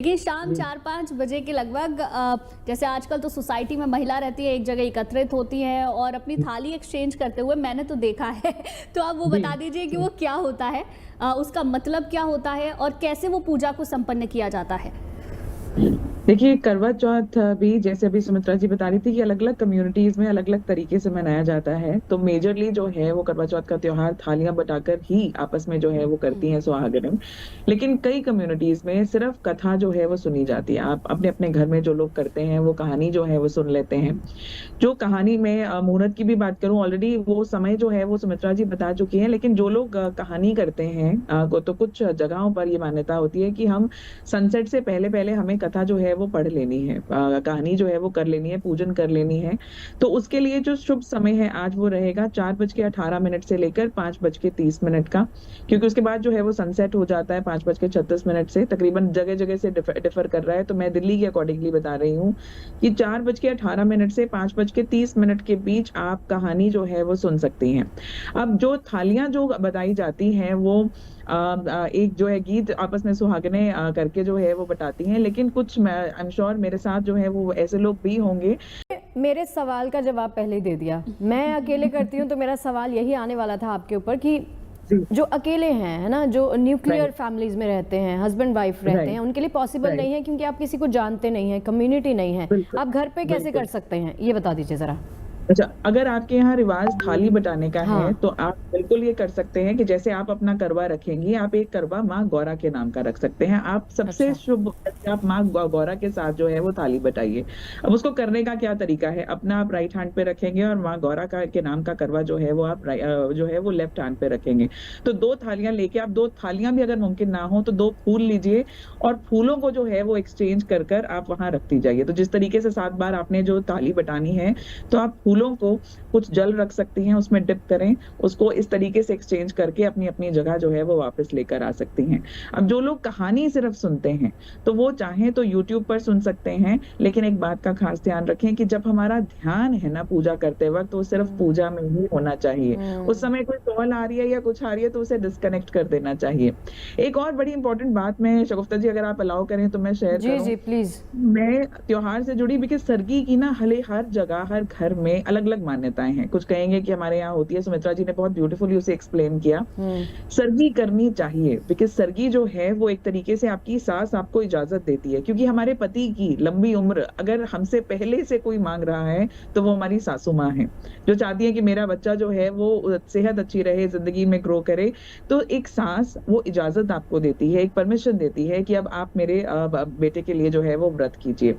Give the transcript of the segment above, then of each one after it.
देखिए शाम जी, 4-5 बजे के लगभग जैसे आजकल तो सोसाइटी में महिला रहती है, एक जगह एकत्रित होती है और अपनी थाली एक्सचेंज करते हुए मैंने तो देखा है। तो आप वो जी, बता दीजिए कि जी। वो क्या होता है, उसका मतलब क्या होता है और कैसे वो पूजा को संपन्न किया जाता है? देखिए, करवा चौथ भी जैसे अभी सुमित्रा जी बता रही थी कि अलग-अलग कम्युनिटीज़ में अलग-अलग तरीके से मनाया जाता है। तो मेजरली जो है वो करवा चौथ का त्योहार थालियाँ बँटाकर ही आपस में जो है वो करती हैं सुहागिनें। लेकिन कई कम्युनिटीज़ में सिर्फ़ कथा जो है वो सुनी जाती है। आप अपने-अपने घर में जो लोग करते हैं वो कहानी जो है वो सुन लेते हैं। जो कहानी में मुहूर्त की भी बात करूँ ऑलरेडी वो समय जो है वो सुमित्रा जी बता चुकी हैं, लेकिन जो लोग कहानी करते हैं को तो कुछ जगहों पर ये मान्यता होती है कि हम सनसेट से पहले-पहले हमें कथा जो है वो पढ़ लेनी है। कहानी जो है वो कर लेनी है, पूजन कर लेनी है। तो उसके लिए जो शुभ समय है आज वो रहेगा 4:18 से लेकर 5:30 का, क्योंकि उसके बाद जो है वो सनसेट हो जाता है 5:36 से तकरीबन जगह-जगह से डिफर कर रहा है, तो मैं दिल्ली के अकॉर्डिंगली बता रही हूँ कि 4:18 से 5:30 के बीच आप कहानी जो है वो सुन सकती हैं। अब जो थालियाँ जो बताई जाती हैं वो एक जो है गीत आपस में सुहागिनें करके जो है वो बटाती हैं, लेकिन कुछ मैं आई एम श्योर मेरे साथ जो है वो ऐसे लोग भी होंगे। मेरे सवाल का जवाब पहले ही दे दिया। मैं अकेले करती हूँ तो मेरा सवाल यही आने वाला था आपके ऊपर कि जी, जो अकेले हैं, है ना? जो न्यूक्लियर राइट, फैमिलीज़ में रहते हैं, हस्बैंड वाइफ रहते हैं, राइट, उनके लिए पॉसिबल राइट, नहीं है क्योंकि आप किसी को जानते नहीं हैं, कम्युनिटी नहीं है। बिल्कुल, आप घर पे कैसे कर बिल्कुल। सकते हैं? ये बता दीजिए ज़रा। अच्छा, अगर आपके यहाँ रिवाज़ थाली बँटाने का है, हाँ, तो आप बिल्कुल ये कर सकते हैं कि जैसे आप अपना करवा रखेंगी, आप एक करवा माँ गौरा के नाम का रख सकते हैं। आप सबसे अच्छा। शुभ आप माँ गौरा के साथ जो है वो थाली बँटाइए। अब उसको करने का क्या तरीका है, अपना आप राइट हैंड पे रखेंगे और माँ गौरा का के नाम का करवा जो है वो आप जो है वो लेफ्ट हैंड पे रखेंगे। तो 2 थालियाँ लेके आप 2 थालियाँ भी अगर मुमकिन ना हो, तो 2 फूल लीजिए और फूलों को जो है वो एक्सचेंज कर आप वहाँ रखती जाइए। तो जिस तरीके से 7 बार आपने जो थाली बँटानी है, तो आप फूलों को कुछ जल रख सकती हैं, उसमें डिप करें, उसको इस तरीके से एक्सचेंज करके अपनी-अपनी जगह जो है वो वापस लेकर आ सकती हैं। अब जो लोग कहानी सिर्फ़ सुनते हैं, तो वो चाहें तो यूट्यूब पर सुन सकते हैं, लेकिन एक बात का ख़ास ध्यान रखें कि जब हमारा ध्यान है ना पूजा करते वक़्त, वो सिर्फ़ हुँ, पूजा में ही होना चाहिए। उस हुँ। समय कोई कॉल आ रही है या कुछ आ रही है तो उसे डिस्कनेक्ट कर देना चाहिए। एक और बड़ी इम्पोर्टेंट बात मैं शगुफ्ता जी अगर आप अलाउ करें तो मैं शेयर जी, करूँ। जी, प्लीज़। मैं त्योहार से जुड़ी बिकॉज़ सरगी की ना हले हर जगह, हर घर में अलग-अलग मान्यताएँ हैं। कुछ कहेंगे कि हमारे यहाँ होती है, सुमित्रा जी ने बहुत ब्यूटीफुली उसे एक्सप्लेन किया। हुँ, सरगी करनी चाहिए बिकॉज़ सरगी जो है वो एक तरीके से आपकी सास आपको इजाज़त देती है क्योंकि हमारे पति की लंबी उम्र अगर हमसे पहले से कोई माँग रहा है, तो वो हमारी सासू माँ हैं, जो चाहती हैं कि मेरा बच्चा जो है वो सेहत अच्छी रहे, ज़िंदगी में ग्रो करे। तो एक सास वो इजाज़त आपको देती है, एक परमिशन देती है कि अब आप मेरे ब बेटे के लिए जो है वो व्रत कीजिए।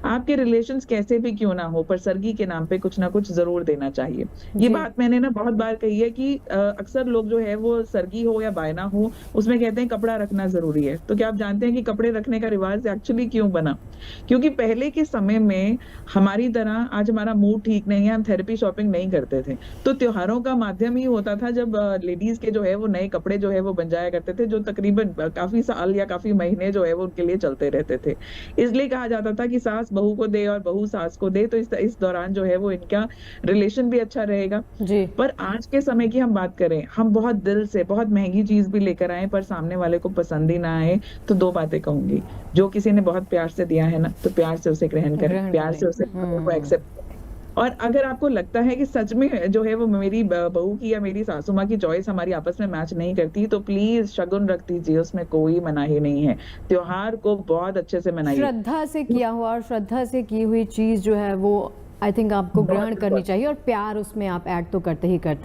आपके रिलेशंस कैसे भी क्यों ना हो, पर सरगी के नाम पे कुछ ना कुछ ज़रूर देना चाहिए। ये जी। बात मैंने ना बहुत बार कही है कि अक्सर लोग जो है वो सरगी हो या बायना हो, उसमें कहते हैं कपड़ा रखना ज़रूरी है। तो क्या आप जानते हैं कि कपड़े रखने का रिवाज़ एक्चुअली क्यों बना? क्योंकि पहले के समय में हमारी तरह आज हमारा मूड ठीक नहीं है, हम थेरेपी शॉपिंग नहीं करते थे। तो त्योहारों का माध्यम ही होता था जब लेडीज़ के जो है वो नए कपड़े जो है वो बन जाया करते थे, जो तकरीबन काफ़ी साल या काफ़ी महीने जो है वो उनके लिए चलते रहते थे। इसलिए कहा जाता था कि सास बहू को दे और बहू सास को दे, तो इस दौरान जो है वो इनका रिलेशन भी अच्छा रहेगा। जी। पर आज के समय की हम बात करें, हम बहुत दिल से बहुत महँगी चीज़ भी लेकर आएँ पर सामने वाले को पसंद ही ना आए, तो 2 बातें कहूँगी। जो किसी ने बहुत प्यार से दिया है ना, तो प्यार से उसे ग्रहण करें, ग्रहण प्यार करें। से उसे को हुँ। एक्सेप्ट करें। और अगर आपको लगता है कि सच में जो है वो मेरी बहू की या मेरी सासू माँ की चॉइस हमारी आपस में मैच नहीं करती, तो प्लीज़ शगुन रख दीजिए, उसमें कोई मनाही नहीं है। त्योहार को बहुत अच्छे से मनाइए। श्रद्धा से किया हुआ और श्रद्धा से की हुई चीज़ जो है वो आई थिंक आपको बहुत ग्रहण करनी इम्पोर्टेंट चाहिए और प्यार उसमें आप ऐड तो करते ही करते हैं।